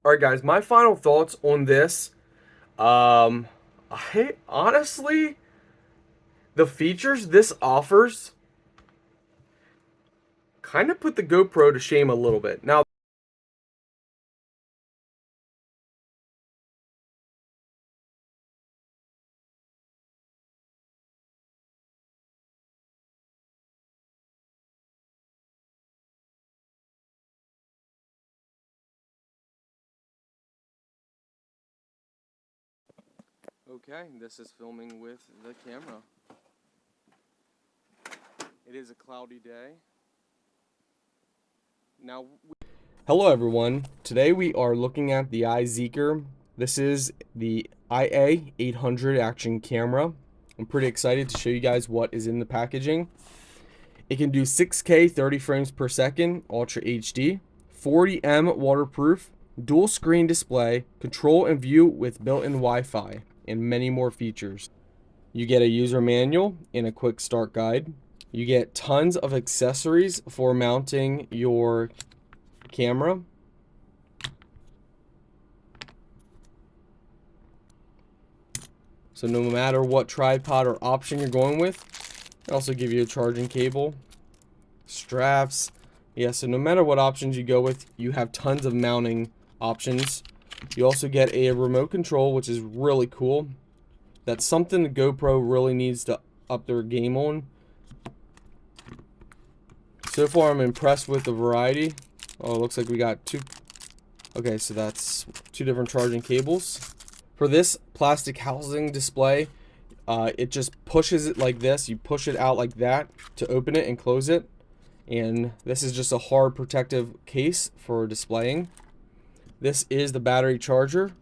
All right, guys, my final thoughts on this. I honestly, the features this offers kind of put the GoPro to shame a little bit. Now, okay, this is filming with the camera. It is a cloudy day. Now, hello everyone. Today we are looking at the iZEEKER. This is the IA 800 action camera. I'm pretty excited to show you guys what is in the packaging. It can do 6K 30 frames per second, Ultra HD, 40M waterproof, dual screen display, control and view with built-in Wi-Fi, and many more features. You get a user manual and a quick start guide. You get tons of accessories for mounting your camera. So no matter what tripod or option you're going with, they also give you a charging cable, straps. Yeah, so no matter what options you go with, you have tons of mounting options. You also get a remote control, which is really cool. That's something the GoPro really needs to up their game on. So far, I'm impressed with the variety. Oh, it looks like we got two. Okay, so that's two different charging cables. For this plastic housing display, it just pushes it like this. You push it out like that to open it and close it. And this is just a hard protective case for displaying. This is the battery charger.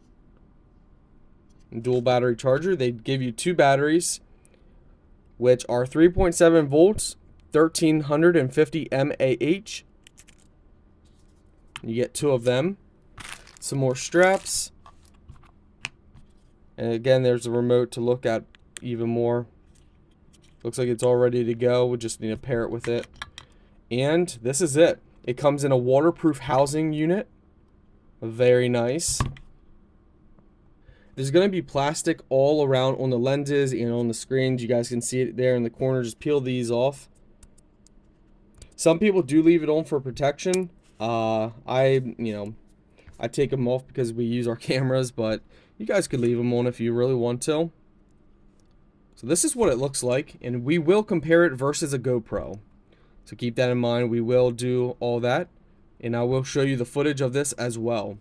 Dual battery charger. They give you two batteries, which are 3.7 volts, 1350 mAh. You get two of them. Some more straps. And again, there's a remote to look at even more. Looks like it's all ready to go. We just need to pair it with it. And this is it. It comes in a waterproof housing unit. Very nice. There's going to be plastic all around on the lenses and on the screens. You guys can see it there in the corner. Just peel these off. Some people do leave it on for protection. I take them off because we use our cameras, but you guys could leave them on if you really want to. So this is what it looks like, and we will compare it versus a GoPro. So keep that in mind. We will do all that, and I will show you the footage of this as well.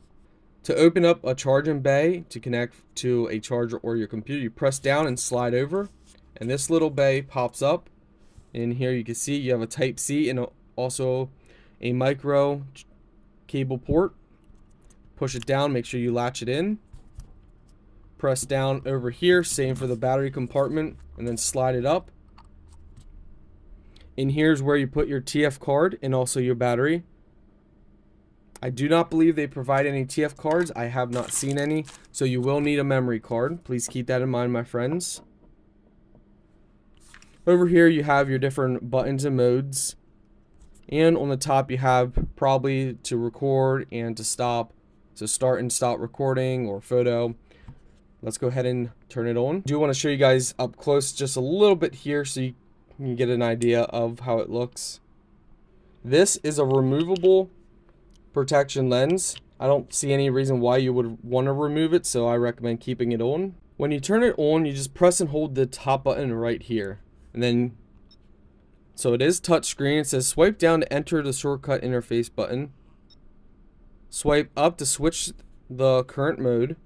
To open up a charging bay to connect to a charger or your computer, you press down and slide over, and this little bay pops up. In here you can see you have a Type-C and also a micro cable port. Push it down, make sure you latch it in. Press down over here, same for the battery compartment, and then slide it up. In here's where you put your TF card and also your battery. I do not believe they provide any TF cards. I have not seen any, so you will need a memory card. Please keep that in mind, my friends. Over here you have your different buttons and modes. And on the top you have probably to record and to stop. So start and stop recording or photo. Let's go ahead and turn it on. I do want to show you guys up close just a little bit here so you can get an idea of how it looks. This is a removable protection lens. I don't see any reason why you would want to remove it, so I recommend keeping it on. When you turn it on, you just press and hold the top button right here. And then, so it is touchscreen. It says swipe down to enter the shortcut interface button. Swipe up to switch the current mode.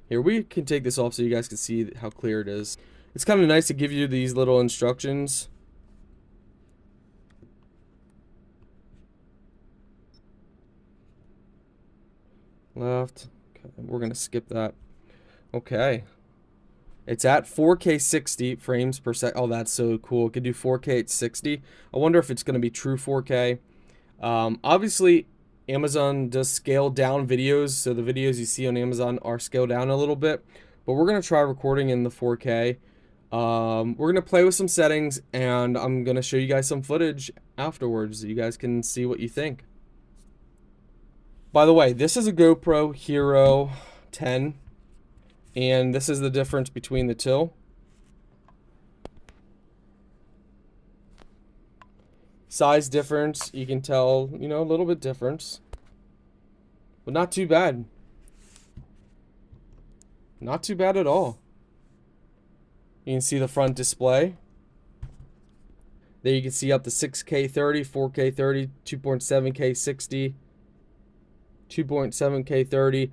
Here, we can take this off so you guys can see how clear it is. It's kind of nice to give you these little instructions. Left. Okay, we're going to skip that. Okay. It's at 4K 60 frames per second. Oh, that's so cool. It could do 4K at 60. I wonder if it's going to be true 4K. Obviously, Amazon does scale down videos, so the videos you see on Amazon are scaled down a little bit, but we're going to try recording in the 4K. We're going to play with some settings, and I'm going to show you guys some footage afterwards so you guys can see what you think. By the way, this is a GoPro Hero 10, and this is the difference between the two. Size difference, you can tell, you know, a little bit difference, but not too bad. Not too bad at all. You can see the front display. There you can see up to 6K 30, 4K 30, 2.7K 60, 2.7K 30,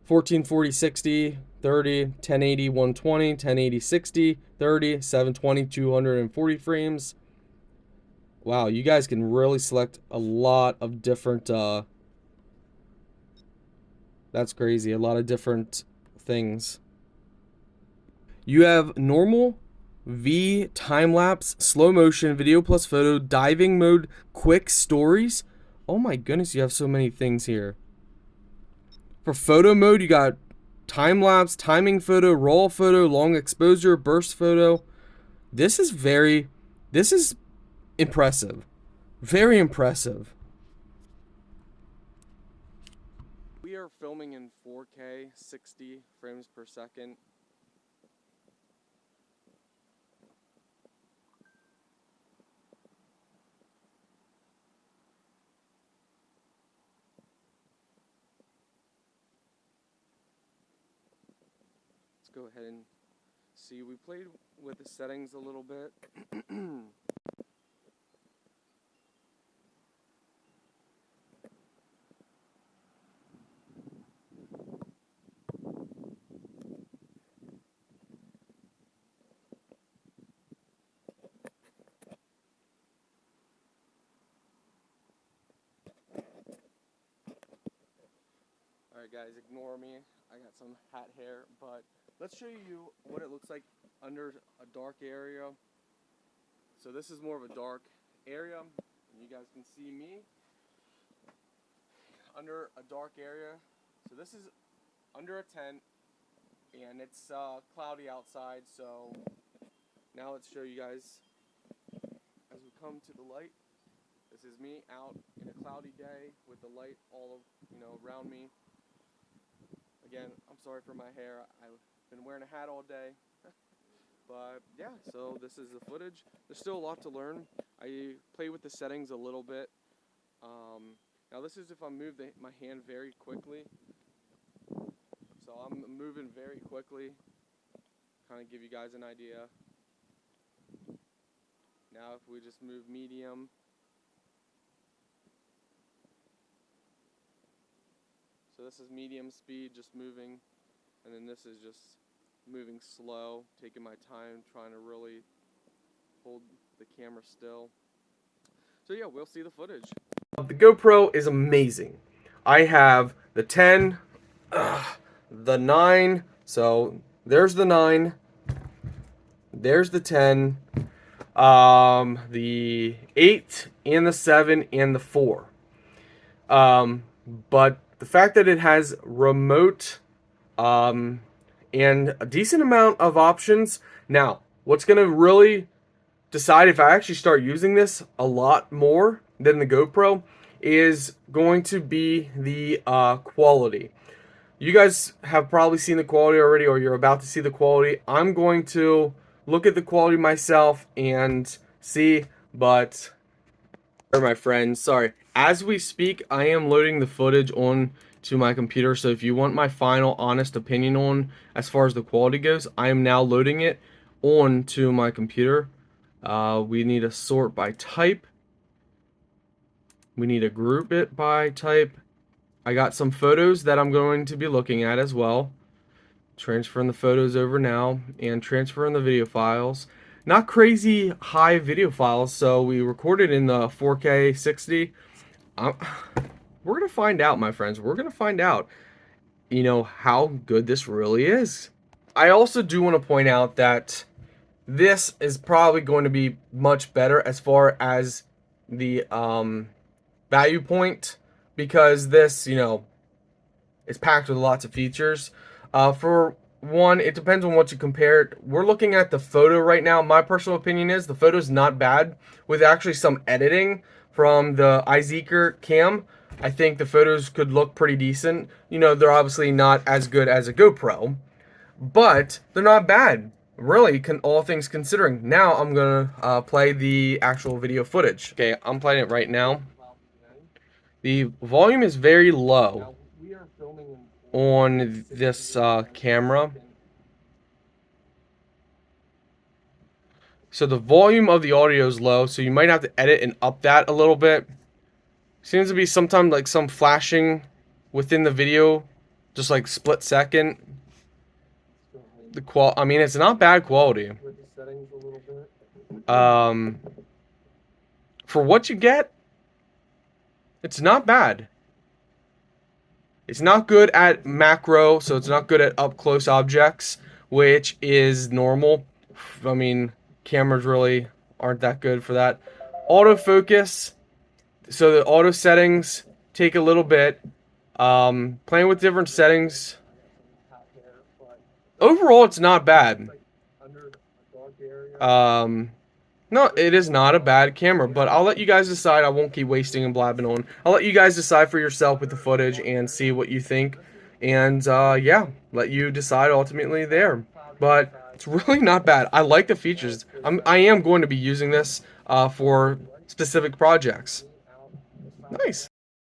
1440 60, 30, 1080 120, 1080 60, 30, 720 240 frames. Wow, you guys can really select a lot of different that's crazy, a lot of different things. You have normal, V, time lapse, slow motion, video plus photo, diving mode, quick stories. Oh my goodness, you have so many things here. For photo mode, you got time lapse, timing photo, raw photo, long exposure, burst photo. This is impressive. Very impressive. We are filming in 4K 60 frames per second. Let's go ahead and see. We played with the settings a little bit. Alright guys, ignore me. I got some hat hair, but let's show you what it looks like under a dark area. So this is more of a dark area. You guys can see me under a dark area. So this is under a tent, and it's cloudy outside. So now let's show you guys as we come to the light. This is me out in a cloudy day with the light all around me. Again, I'm sorry for my hair. I've been wearing a hat all day. But yeah, so this is the footage. There's still a lot to learn. I play with the settings a little bit. Now this is if I move my hand very quickly. So I'm moving very quickly. Kind of give you guys an idea. Now if we just move medium. So this is medium speed, just moving. And then this is just moving slow, taking my time, trying to really hold the camera still. So yeah, we'll see the footage. The GoPro is amazing. I have the 10, the 9, so there's the 9, there's the 10, the 8, and the 7, and the 4. But the fact that it has remote, and a decent amount of options. Now, what's going to really decide if I actually start using this a lot more than the GoPro is going to be the quality. You guys have probably seen the quality already, or you're about to see the quality. I'm going to look at the quality myself and see, but my friends, sorry. As we speak, I am loading the footage on to my computer, so if you want my final honest opinion on as far as the quality goes, I am now loading it on to my computer. We need to sort by type. We need to group it by type. I got some photos that I'm going to be looking at as well. Transferring the photos over now and transferring the video files. Not crazy high video files, so we recorded in the 4K 60. We're going to find out, my friends. We're going to find out, how good this really is. I also do want to point out that this is probably going to be much better as far as the value point, because this, is packed with lots of features. For one, it depends on what you compare it. We're looking at the photo right now. My personal opinion is the photo's not bad with actually some editing from the iZEEKER cam. I think the photos could look pretty decent. You know, they're obviously not as good as a GoPro, but they're not bad. Really, all things considering. Now I'm gonna play the actual video footage. Okay, I'm playing it right now. The volume is very low on this camera. So the volume of the audio is low, so you might have to edit and up that a little bit. Seems to be sometimes like some flashing within the video, just like split second. I mean, it's not bad quality. Um, for what you get, it's not bad. It's not good at macro, so it's not good at up close objects, which is normal. I mean, cameras really aren't that good for that. Autofocus, so the auto settings take a little bit. Playing with different settings. Overall, it's not bad. No, it is not a bad camera, but I'll let you guys decide. I won't keep wasting and blabbing on. I'll let you guys decide for yourself with the footage and see what you think. And, yeah, let you decide ultimately there. But it's really not bad. I like the features. I am going to be using this for specific projects. Nice.